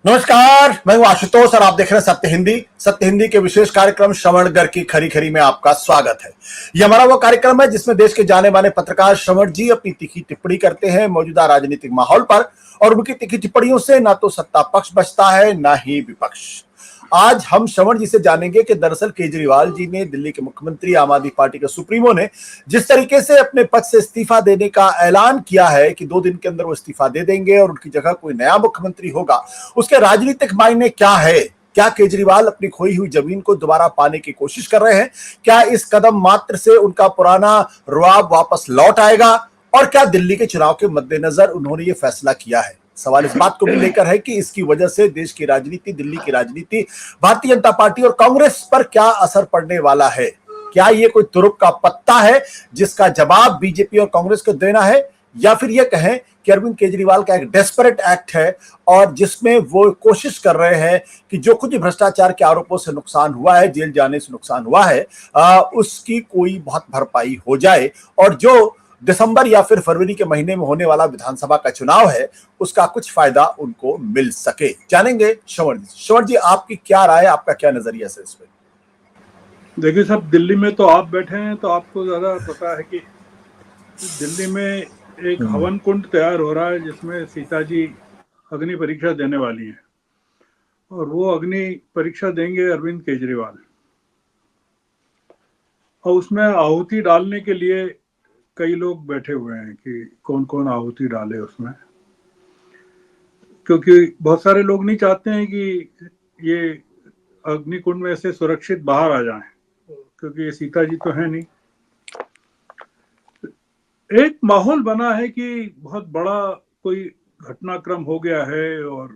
नमस्कार, मैं हूं आशुतोष और आप देख रहे हैं सत्य हिंदी। सत्य हिंदी के विशेष कार्यक्रम श्रवणगढ़ की खरी खरी में आपका स्वागत है। यह हमारा वो कार्यक्रम है जिसमें देश के जाने माने पत्रकार श्रवण जी अपनी तीखी टिप्पणी करते हैं मौजूदा राजनीतिक माहौल पर, और उनकी तीखी टिप्पणियों से ना तो सत्ता पक्ष बचता है ना ही विपक्ष। आज हम श्रवण जी से जानेंगे कि दरअसल केजरीवाल जी ने, दिल्ली के मुख्यमंत्री, आम आदमी पार्टी के सुप्रीमो ने जिस तरीके से अपने पद से इस्तीफा देने का ऐलान किया है कि 2 दिन के अंदर वो इस्तीफा दे देंगे और उनकी जगह कोई नया मुख्यमंत्री होगा, उसके राजनीतिक मायने क्या है। क्या केजरीवाल अपनी खोई हुई जमीन को दोबारा पाने की कोशिश कर रहे हैं? क्या इस कदम मात्र से उनका पुराना रुआब वापस लौट आएगा? और क्या दिल्ली के चुनाव के मद्देनजर उन्होंने ये फैसला किया है? सवाल इस बात को भी लेकर है कि इसकी वजह से देश की राजनीति, दिल्ली की राजनीति, भारतीय जनता पार्टी और कांग्रेस पर क्या असर पड़ने वाला है। क्या ये कोई तुरुप का पत्ता है जिसका जवाब बीजेपी और कांग्रेस को देना है, या फिर ये कहें कि अरविंद केजरीवाल का एक डेस्परेट एक्ट है और जिसमें वो कोशिश कर रहे हैं कि जो कुछ भ्रष्टाचार के आरोपों से नुकसान हुआ है, जेल जाने से नुकसान हुआ है, उसकी कोई बहुत भरपाई हो जाए और जो दिसंबर या फिर फरवरी के महीने में होने वाला विधानसभा का चुनाव है उसका कुछ फायदा उनको मिल सके। जानेंगे श्रवण जी। श्रवण जी, आपकी क्या राय, आपका क्या नजरिया है इस पे? देखिए साहब, दिल्ली में तो आप बैठे हैं तो आपको ज्यादा पता है कि दिल्ली में एक हवन कुंड तैयार हो रहा है जिसमें सीता जी अग्नि परीक्षा देने वाली हैं और वो अग्नि परीक्षा देंगे अरविंद केजरीवाल। और उसमें आहुति डालने के लिए कई लोग बैठे हुए हैं कि कौन कौन आहुति डाले उसमें, क्योंकि बहुत सारे लोग नहीं चाहते हैं कि ये अग्निकुंड में से सुरक्षित बाहर आ जाएं, क्योंकि ये सीता जी तो है नहीं। एक माहौल बना है कि बहुत बड़ा कोई घटनाक्रम हो गया है और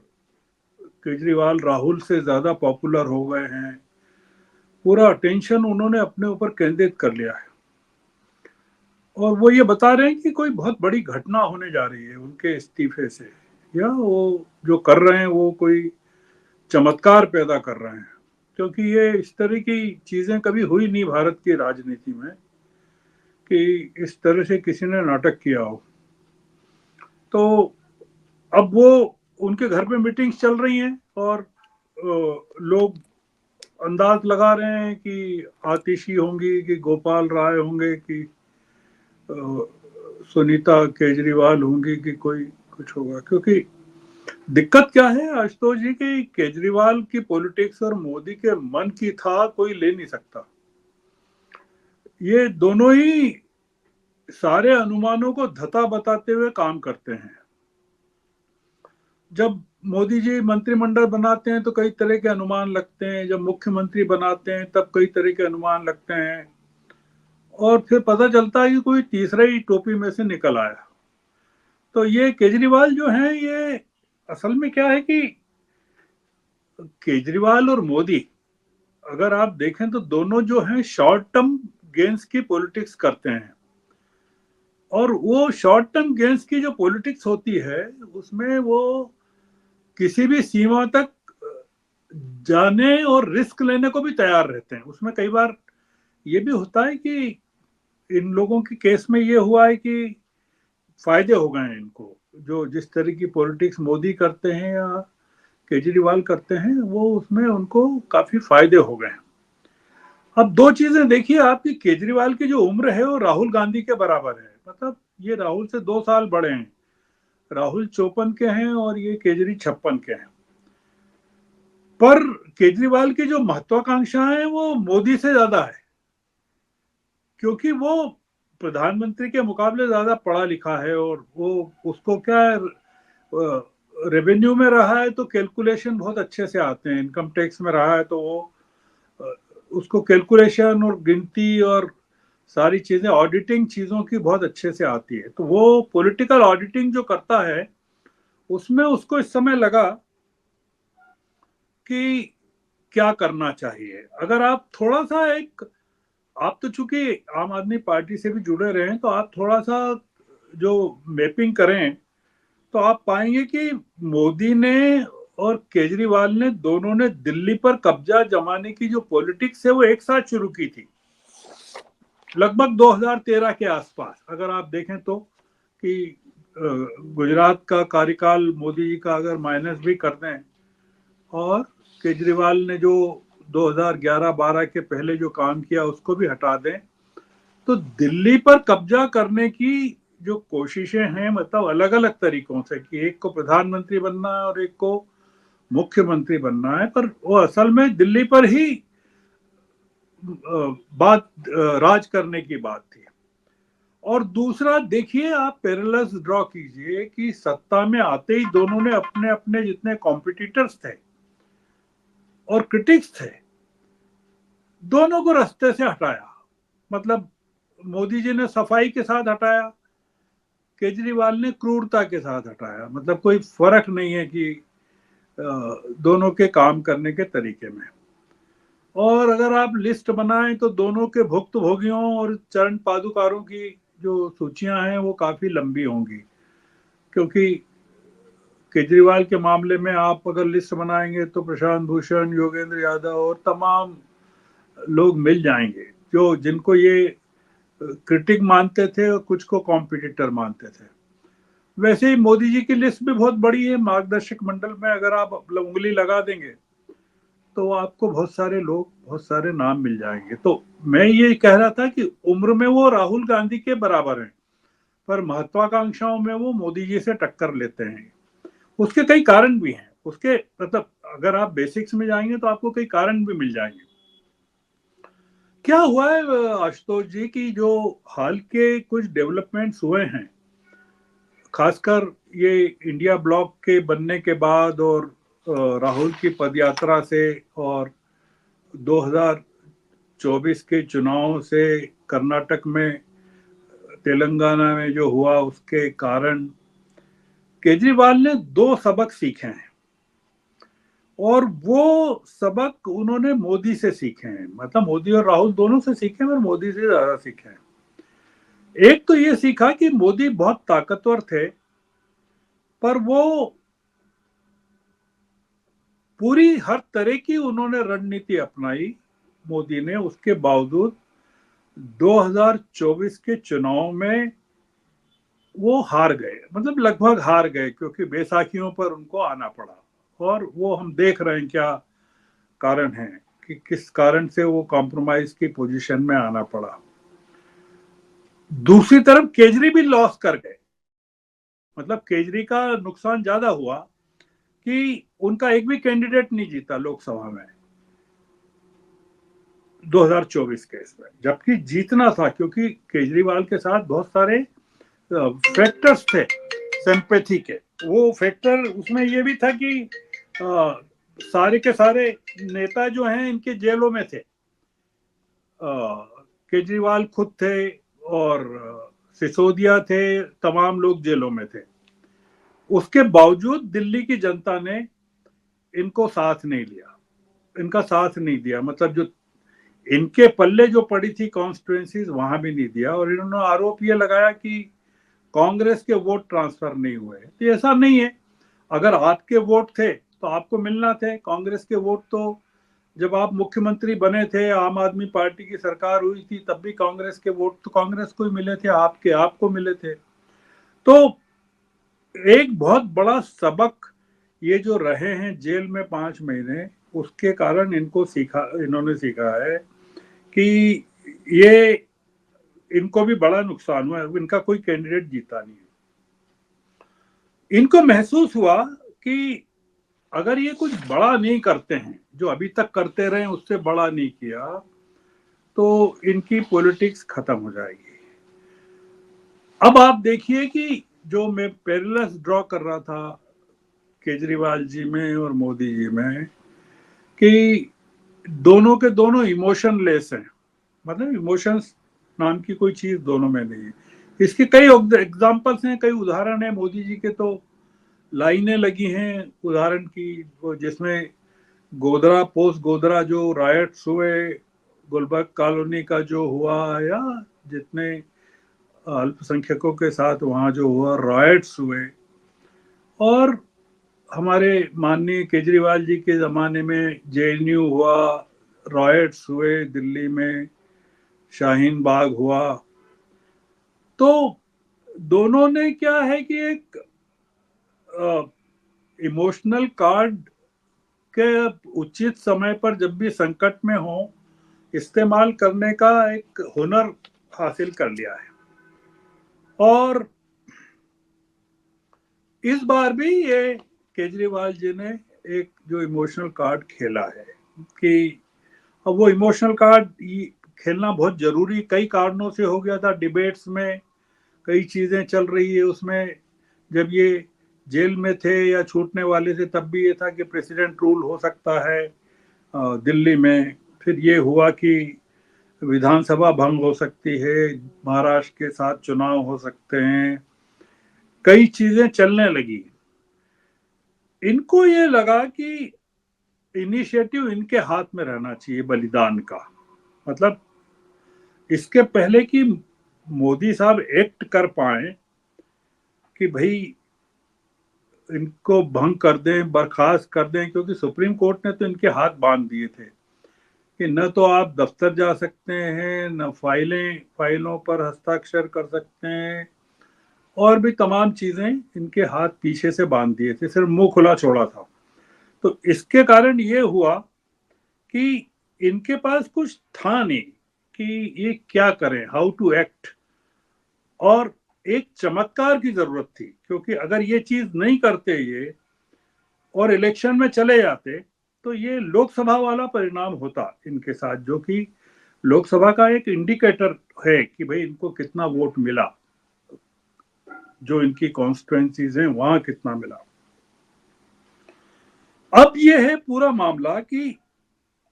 केजरीवाल राहुल से ज्यादा पॉपुलर हो गए हैं। पूरा अटेंशन उन्होंने अपने ऊपर केंद्रित कर लिया है और वो ये बता रहे हैं कि कोई बहुत बड़ी घटना होने जा रही है उनके इस्तीफे से, या वो जो कर रहे हैं वो कोई चमत्कार पैदा कर रहे हैं, क्योंकि ये इस तरह की चीजें कभी हुई नहीं भारत की राजनीति में कि इस तरह से किसी ने नाटक किया हो। तो अब वो उनके घर पे मीटिंग्स चल रही हैं और लोग अंदाज लगा रहे हैं कि आतिशी होंगी, कि गोपाल राय होंगे, कि सुनीता केजरीवाल होंगी, कि कोई कुछ होगा। क्योंकि दिक्कत क्या है आशुतोष जी कि केजरीवाल की पॉलिटिक्स और मोदी के मन की था कोई ले नहीं सकता। ये दोनों ही सारे अनुमानों को धता बताते हुए काम करते हैं। जब मोदी जी मंत्रिमंडल बनाते हैं तो कई तरह के अनुमान लगते हैं, जब मुख्यमंत्री बनाते हैं तब कई तरह के अनुमान लगते हैं और फिर पता चलता है कि कोई तीसरा ही टोपी में से निकल आया। तो ये केजरीवाल जो है, ये असल में क्या है कि केजरीवाल और मोदी, अगर आप देखें तो दोनों जो हैं शॉर्ट टर्म गेन्स की पॉलिटिक्स करते हैं और वो शॉर्ट टर्म गेन्स की जो पॉलिटिक्स होती है उसमें वो किसी भी सीमा तक जाने और रिस्क लेने को भी तैयार रहते हैं। उसमें कई बार ये भी होता है कि इन लोगों के केस में ये हुआ है कि फायदे हो गए हैं इनको, जो जिस तरह की पॉलिटिक्स मोदी करते हैं या केजरीवाल करते हैं वो उसमें उनको काफी फायदे हो गए हैं। अब दो चीजें देखिए आपकी, केजरीवाल की जो उम्र है वो राहुल गांधी के बराबर है, मतलब ये राहुल से 2 साल बड़े हैं। राहुल 54 के हैं और ये केजरी 56 के हैं। पर केजरीवाल की जो महत्वाकांक्षा है वो मोदी से ज्यादा है, क्योंकि वो प्रधानमंत्री के मुकाबले ज्यादा पढ़ा लिखा है और वो उसको क्या रेवेन्यू में रहा है तो कैलकुलेशन बहुत अच्छे से आते हैं, इनकम टैक्स में रहा है तो वो उसको कैलकुलेशन और गिनती और सारी चीजें, ऑडिटिंग चीजों की बहुत अच्छे से आती है। तो वो पॉलिटिकल ऑडिटिंग जो करता है उसमें उसको इस समय लगा कि क्या करना चाहिए। अगर आप थोड़ा सा आप तो चूंकि आम आदमी पार्टी से भी जुड़े रहे हैं तो आप थोड़ा सा जो मैपिंग करें तो आप पाएंगे कि मोदी ने और केजरीवाल ने दोनों ने दिल्ली पर कब्जा जमाने की जो पॉलिटिक्स है वो एक साथ शुरू की थी लगभग 2013 के आसपास। अगर आप देखें तो कि गुजरात का कार्यकाल मोदी जी का अगर माइनस भी कर दें और केजरीवाल ने जो 2011-12 के पहले जो काम किया उसको भी हटा दें, तो दिल्ली पर कब्जा करने की जो कोशिशें हैं, मतलब अलग अलग तरीकों से, कि एक को प्रधानमंत्री बनना है और एक को मुख्यमंत्री बनना है, पर वो असल में दिल्ली पर ही राज करने की बात थी। और दूसरा देखिए, आप पैरेलल्स ड्रॉ कीजिए कि सत्ता में आते ही दोनों ने अपने अपने जितने कॉम्पिटिटर्स थे और क्रिटिक्स थे, दोनों को रास्ते से हटाया। मतलब मोदी जी ने सफाई के साथ हटाया, केजरीवाल ने क्रूरता के साथ हटाया। मतलब कोई फर्क नहीं है कि दोनों के काम करने के तरीके में। और अगर आप लिस्ट बनाएं तो दोनों के भुक्तभोगियों और चरण पादुकारों की जो सूचियां हैं वो काफी लंबी होंगी, क्योंकि केजरीवाल के मामले में आप अगर लिस्ट बनाएंगे तो प्रशांत भूषण, योगेंद्र यादव और तमाम लोग मिल जाएंगे जो जिनको ये क्रिटिक मानते थे और कुछ को कॉम्पिटिटर मानते थे। वैसे ही मोदी जी की लिस्ट भी बहुत बड़ी है। मार्गदर्शक मंडल में अगर आप उंगली लगा देंगे तो आपको बहुत सारे लोग, बहुत सारे नाम मिल जाएंगे। तो मैं ये कह रहा था कि उम्र में वो राहुल गांधी के बराबर हैं, पर महत्वाकांक्षाओं में वो मोदी जी से टक्कर लेते हैं। उसके कई कारण भी हैं। उसके मतलब अगर आप बेसिक्स में जाएंगे तो आपको कई कारण भी मिल जाएंगे। क्या हुआ है आशुतोष जी की जो हाल के कुछ डेवलपमेंट्स हुए हैं, खासकर ये इंडिया ब्लॉक के बनने के बाद और राहुल की पदयात्रा से और 2024 के चुनाव से, कर्नाटक में, तेलंगाना में जो हुआ, उसके कारण केजरीवाल ने दो सबक सीखे हैं। और वो सबक उन्होंने मोदी से सीखे हैं। मतलब मोदी और राहुल दोनों से सीखे हैं, और मोदी से ज्यादा सीखे हैं। एक तो ये सीखा कि मोदी बहुत ताकतवर थे, पर वो पूरी हर तरह की उन्होंने रणनीति अपनाई मोदी ने, उसके बावजूद 2024 के चुनाव में वो हार गए। मतलब लगभग हार गए, क्योंकि बैसाखियों पर उनको आना पड़ा। और वो हम देख रहे हैं क्या कारण है, कि किस कारण से वो कॉम्प्रोमाइज की पोजीशन में आना पड़ा। दूसरी तरफ केजरी भी लॉस कर गए। मतलब केजरी का नुकसान ज्यादा हुआ कि उनका एक भी कैंडिडेट नहीं जीता लोकसभा में 2024 के इसमें, जबकि जीतना था, क्योंकि केजरीवाल के साथ बहुत सारे फैक्टर्स थे सिंपैथी के। वो फैक्टर उसमें ये भी था कि सारे के सारे नेता जो हैं इनके जेलों में थे। केजरीवाल खुद थे और सिसोदिया थे, तमाम लोग जेलों में थे। उसके बावजूद दिल्ली की जनता ने इनको साथ नहीं लिया, इनका साथ नहीं दिया। मतलब जो इनके पल्ले जो पड़ी थी कॉन्स्टिट्यूएंसीज, वहां भी नहीं दिया। और इन्होंने आरोप ये लगाया कि कांग्रेस के वोट ट्रांसफर नहीं हुए। तो ऐसा नहीं है। अगर आपके वोट थे तो आपको मिलना थे। कांग्रेस के वोट तो जब आप मुख्यमंत्री बने थे, आम आदमी पार्टी की सरकार हुई थी, तब भी कांग्रेस के वोट तो कांग्रेस को ही मिले थे, आपके आपको मिले थे। तो एक बहुत बड़ा सबक ये जो रहे हैं जेल में 5 महीने, उसके कारण इन्होंने सीखा है कि ये इनको भी बड़ा नुकसान हुआ है। इनका कोई कैंडिडेट जीता नहीं है। इनको महसूस हुआ कि अगर ये कुछ बड़ा नहीं करते हैं, जो अभी तक करते रहे उससे बड़ा नहीं किया, तो इनकी पॉलिटिक्स खत्म हो जाएगी। अब आप देखिए कि जो मैं पैरेलल्स ड्रॉ कर रहा था केजरीवाल जी में और मोदी जी में, कि दोनों के दोनों इमोशनलेस हैं। मतलब इमोशंस नाम की कोई चीज दोनों में नहीं है। इसके कई एग्जांपल्स हैं, कई उदाहरण हैं। मोदी जी के तो लाइनें लगी हैं उदाहरण की, वो जिसमें गोधरा, पोस्ट गोधरा जो रायट्स हुए, गुलबर्ग कॉलोनी का जो हुआ, या जितने अल्पसंख्यकों के साथ वहाँ जो हुआ रायट्स हुए, और हमारे माननीय केजरीवाल जी के ज़माने में जेएनयू हुआ, रायट्स हुए दिल्ली में, शाहीन बाग हुआ। तो दोनों ने क्या है कि एक इमोशनल कार्ड के उचित समय पर जब भी संकट में हो इस्तेमाल करने का एक हुनर हासिल कर लिया है। और इस बार भी ये केजरीवाल जी ने एक जो इमोशनल कार्ड खेला है कि अब वो इमोशनल कार्ड खेलना बहुत जरूरी कई कारणों से हो गया था। डिबेट्स में कई चीजें चल रही है उसमें, जब ये जेल में थे या छूटने वाले थे तब भी ये था कि प्रेसिडेंट रूल हो सकता है दिल्ली में। फिर ये हुआ कि विधानसभा भंग हो सकती है, महाराष्ट्र के साथ चुनाव हो सकते हैं, कई चीजें चलने लगी। इनको ये लगा कि इनिशिएटिव इनके हाथ में रहना चाहिए बलिदान का। मतलब इसके पहले कि मोदी साहब एक्ट कर पाए कि भाई इनको भंग कर दें, बर्खास्त कर दें, क्योंकि सुप्रीम कोर्ट ने तो इनके हाथ बांध दिए थे कि न तो आप दफ्तर जा सकते हैं, न फाइलों पर हस्ताक्षर कर सकते हैं, और भी तमाम चीजें इनके हाथ पीछे से बांध दिए थे, सिर्फ मुंह खुला छोड़ा था। तो इसके कारण ये हुआ कि इनके पास कुछ था नहीं कि ये क्या करें, हाउ टू एक्ट। और एक चमत्कार की जरूरत थी, क्योंकि अगर ये चीज नहीं करते ये और इलेक्शन में चले जाते तो ये लोकसभा वाला परिणाम होता इनके साथ, जो कि लोकसभा का एक इंडिकेटर है कि भाई इनको कितना वोट मिला, जो इनकी कॉन्स्टिट्यूएंसीज हैं वहां कितना मिला। अब ये है पूरा मामला कि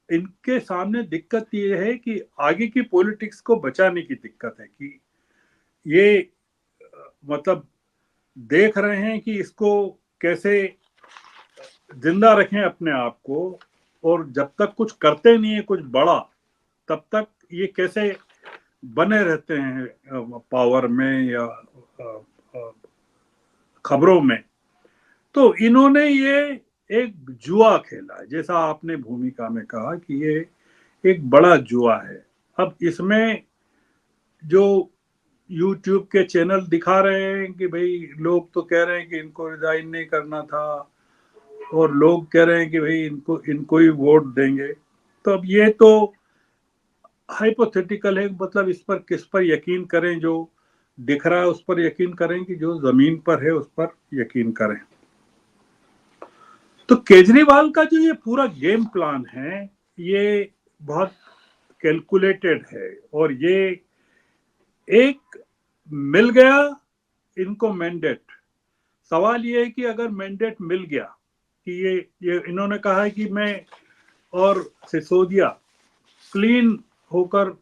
इनके सामने दिक्कत ये है कि आगे की पॉलिटिक्स को बचाने की दिक्कत है कि ये मतलब देख रहे हैं कि इसको कैसे जिंदा रखें अपने आप को, और जब तक कुछ करते नहीं है कुछ बड़ा तब तक ये कैसे बने रहते हैं पावर में या खबरों में। तो इन्होंने ये एक जुआ खेला है, जैसा आपने भूमिका में कहा कि ये एक बड़ा जुआ है। अब इसमें जो यूट्यूब के चैनल दिखा रहे हैं कि भाई लोग तो कह रहे हैं कि इनको रिजाइन नहीं करना था, और लोग कह रहे हैं कि भाई इनको ही वोट देंगे। तो अब ये तो हाइपोथेटिकल है, मतलब इस पर किस पर यकीन करें, जो दिख रहा है उस पर यकीन करें कि जो जमीन पर है उस पर यकीन करें। तो केजरीवाल का जो ये पूरा गेम प्लान है ये बहुत कैलकुलेटेड है, और ये एक मिल गया इनको मैंडेट। सवाल ये है कि अगर मैंडेट मिल गया कि ये इन्होंने कहा है कि मैं और सिसोदिया क्लीन होकर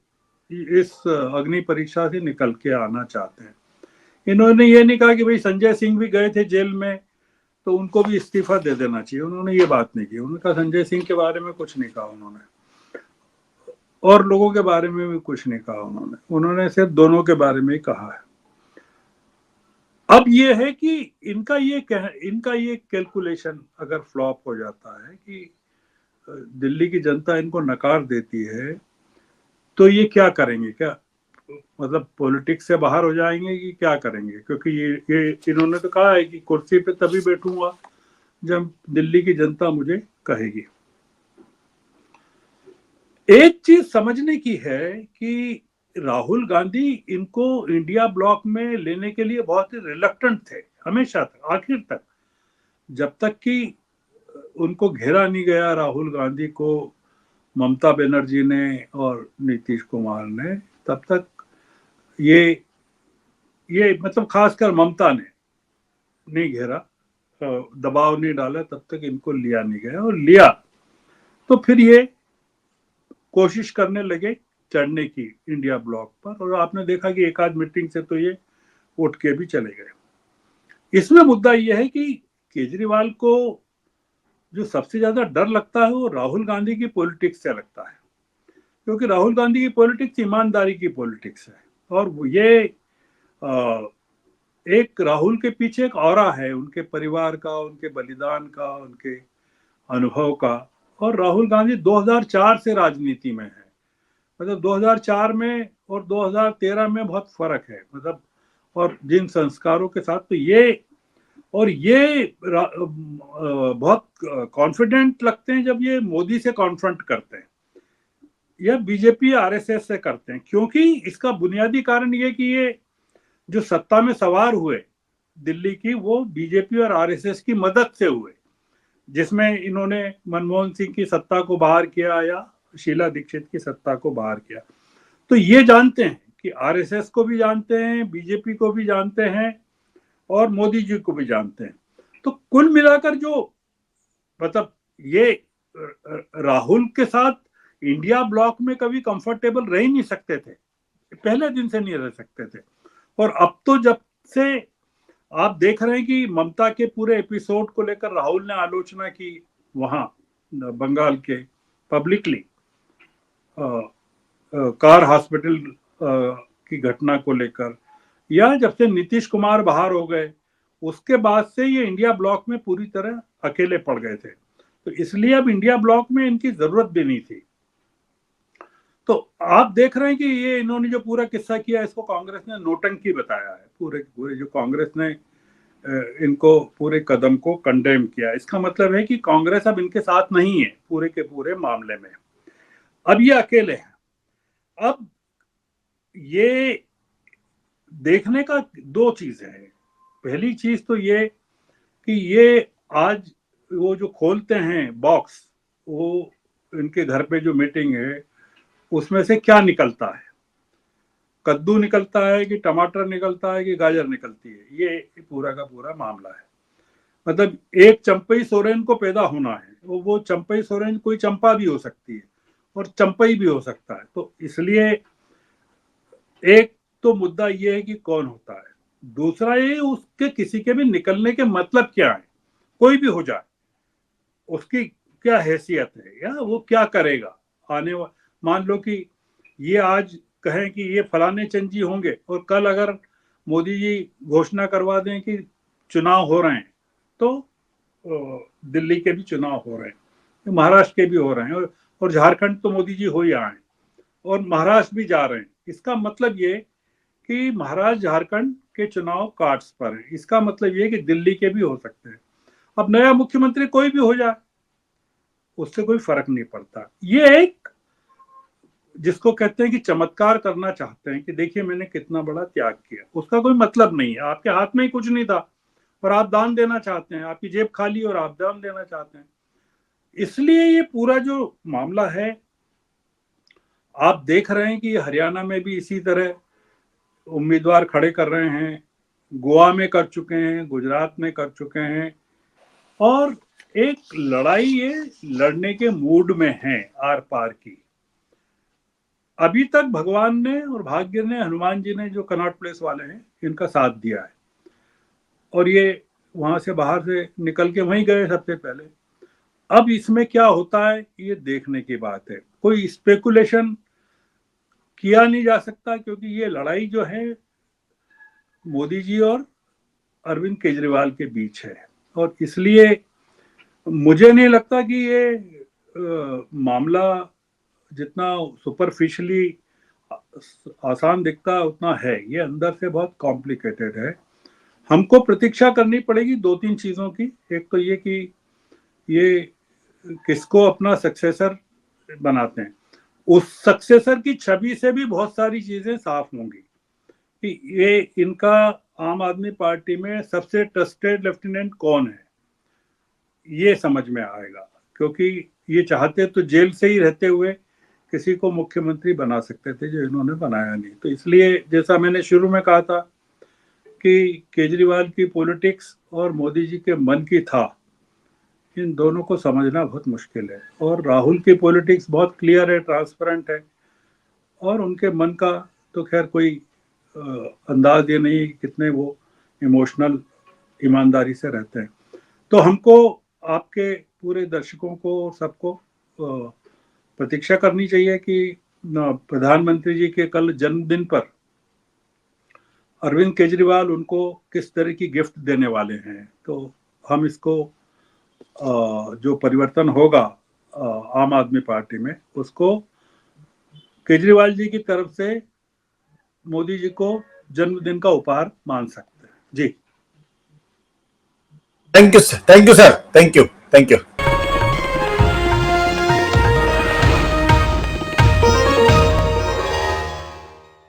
इस अग्नि परीक्षा से निकल के आना चाहते हैं। इन्होंने ये नहीं कहा कि भाई संजय सिंह भी गए थे जेल में तो उनको भी इस्तीफा दे देना चाहिए, उन्होंने ये बात नहीं की। उन्होंने कहा संजय सिंह के बारे में कुछ नहीं कहा उन्होंने, और लोगों के बारे में भी कुछ नहीं कहा उन्होंने सिर्फ दोनों के बारे में ही कहा है। अब ये है कि इनका ये कैलकुलेशन अगर फ्लॉप हो जाता है कि दिल्ली की जनता इनको नकार देती है, तो ये क्या करेंगे, क्या मतलब पॉलिटिक्स से बाहर हो जाएंगे कि क्या करेंगे? क्योंकि ये इन्होंने तो कहा है कि कुर्सी पे तभी बैठूंगा जब दिल्ली की जनता मुझे कहेगी। एक चीज समझने की है कि राहुल गांधी इनको इंडिया ब्लॉक में लेने के लिए बहुत ही रिलक्टेंट थे हमेशा तक, आखिर तक, जब तक कि उनको घेरा नहीं गया राहुल गांधी को ममता बनर्जी ने और नीतीश कुमार ने, तब तक ये मतलब खासकर ममता ने नहीं घेरा, दबाव नहीं डाला, तब तक इनको लिया नहीं गया। और लिया तो फिर ये कोशिश करने लगे चढ़ने की इंडिया ब्लॉक पर, और आपने देखा कि एक आध मीटिंग से तो ये उठ के भी चले गए। इसमें मुद्दा यह है कि केजरीवाल को जो सबसे ज्यादा डर लगता है वो राहुल गांधी की पॉलिटिक्स से लगता है, क्योंकि राहुल गांधी की पॉलिटिक्स ईमानदारी की पॉलिटिक्स है, और ये एक राहुल के पीछे एक ऑरा है उनके परिवार का, उनके बलिदान का, उनके अनुभव का। और राहुल गांधी 2004 से राजनीति में है, मतलब 2004 में और 2013 में बहुत फर्क है, मतलब और जिन संस्कारों के साथ, तो ये और ये बहुत कॉन्फिडेंट लगते हैं जब ये मोदी से कॉन्फ्रंट करते हैं या बीजेपी आरएसएस से करते हैं, क्योंकि इसका बुनियादी कारण ये कि ये जो सत्ता में सवार हुए दिल्ली की, वो बीजेपी और आरएसएस की मदद से हुए, जिसमें इन्होंने मनमोहन सिंह की सत्ता को बाहर किया या शीला दीक्षित की सत्ता को बाहर किया। तो ये जानते हैं कि आरएसएस को भी जानते हैं, बीजेपी को भी जानते हैं और मोदी जी को भी जानते हैं। तो कुल मिलाकर जो मतलब ये राहुल के साथ इंडिया ब्लॉक में कभी कंफर्टेबल रह ही नहीं सकते थे, पहले दिन से नहीं रह सकते थे। और अब तो जब से आप देख रहे हैं कि ममता के पूरे एपिसोड को लेकर राहुल ने आलोचना की वहां बंगाल के पब्लिकली, कार हॉस्पिटल की घटना को लेकर, या जब से नीतीश कुमार बाहर हो गए उसके बाद से ये इंडिया ब्लॉक में पूरी तरह अकेले पड़ गए थे। तो इसलिए अब इंडिया ब्लॉक में इनकी जरूरत भी नहीं थी। तो आप देख रहे हैं कि ये इन्होंने जो पूरा किस्सा किया, इसको कांग्रेस ने नोटंकी बताया है। पूरे पूरे जो कांग्रेस ने इनको पूरे कदम को कंडेम किया, इसका मतलब है कि कांग्रेस अब इनके साथ नहीं है पूरे के पूरे मामले में, अब ये अकेले हैं। अब ये देखने का दो चीजें हैं। पहली चीज तो ये कि ये आज वो जो खोलते हैं बॉक्स, वो इनके घर पे जो मीटिंग है उसमें से क्या निकलता है, कद्दू निकलता है कि टमाटर निकलता है कि गाजर निकलती है, ये पूरा का पूरा मामला है। मतलब एक चंपई सोरेन को पैदा होना है, वो चंपई सोरेन कोई चंपा भी हो सकती है और चंपई भी हो सकता है। तो इसलिए एक तो मुद्दा ये है कि कौन होता है, दूसरा ये उसके किसी के भी निकलने के मतलब क्या है, कोई भी हो जाए उसकी क्या हैसियत है या वो क्या करेगा आने मान लो कि ये आज कहें कि ये फलाने चंद जी होंगे और कल अगर मोदी जी घोषणा करवा दें कि चुनाव हो रहे हैं, तो दिल्ली के भी चुनाव हो रहे हैं, महाराष्ट्र के भी हो रहे हैं, और झारखंड तो मोदी जी हो ही आए और महाराष्ट्र भी जा रहे हैं। इसका मतलब ये कि महाराष्ट्र झारखंड के चुनाव कार्ड्स पर है। इसका मतलब ये कि दिल्ली के भी हो सकते हैं। अब नया मुख्यमंत्री कोई भी हो जाए उससे कोई फर्क नहीं पड़ता। ये एक जिसको कहते हैं कि चमत्कार करना चाहते हैं कि देखिए मैंने कितना बड़ा त्याग किया, उसका कोई मतलब नहीं है। आपके हाथ में ही कुछ नहीं था और आप दान देना चाहते हैं, आपकी जेब खाली और आप दान देना चाहते हैं। इसलिए ये पूरा जो मामला है, आप देख रहे हैं कि हरियाणा में भी इसी तरह उम्मीदवार खड़े कर रहे हैं, गोवा में कर चुके हैं, गुजरात में कर चुके हैं, और एक लड़ाई ये लड़ने के मूड में है आर पार की। अभी तक भगवान ने और भाग्य ने, हनुमान जी ने, जो कनॉट प्लेस वाले हैं, इनका साथ दिया है और ये वहां से बाहर से निकल के वहीं गए सबसे पहले। अब इसमें क्या होता है ये देखने की बात है, कोई स्पेकुलेशन किया नहीं जा सकता, क्योंकि ये लड़ाई जो है मोदी जी और अरविंद केजरीवाल के बीच है। और इसलिए मुझे नहीं लगता कि ये मामला जितना सुपरफिशियली आसान दिखता है उतना है, ये अंदर से बहुत कॉम्प्लिकेटेड है। हमको प्रतीक्षा करनी पड़ेगी दो तीन चीजों की। एक तो ये कि ये किसको अपना सक्सेसर बनाते हैं, उस सक्सेसर की छवि से भी बहुत सारी चीजें साफ होंगी कि ये इनका आम आदमी पार्टी में सबसे ट्रस्टेड लेफ्टिनेंट कौन है, ये समझ में आएगा। क्योंकि ये चाहते तो जेल से ही रहते हुए किसी को मुख्यमंत्री बना सकते थे, जो इन्होंने बनाया नहीं। तो इसलिए जैसा मैंने शुरू में कहा था कि केजरीवाल की पॉलिटिक्स और मोदी जी के मन की था, इन दोनों को समझना बहुत मुश्किल है। और राहुल की पॉलिटिक्स बहुत क्लियर है, ट्रांसपेरेंट है, और उनके मन का तो खैर कोई अंदाज ये नहीं कितने वो इमोशनल ईमानदारी से रहते हैं। तो हमको, आपके पूरे दर्शकों को, सबको प्रतीक्षा करनी चाहिए कि प्रधानमंत्री जी के कल जन्मदिन पर अरविंद केजरीवाल उनको किस तरह की गिफ्ट देने वाले हैं। तो हम इसको जो परिवर्तन होगा आम आदमी पार्टी में, उसको केजरीवाल जी की तरफ से मोदी जी को जन्मदिन का उपहार मान सकते हैं। जी। Thank you sir, thank you sir, thank you, thank you.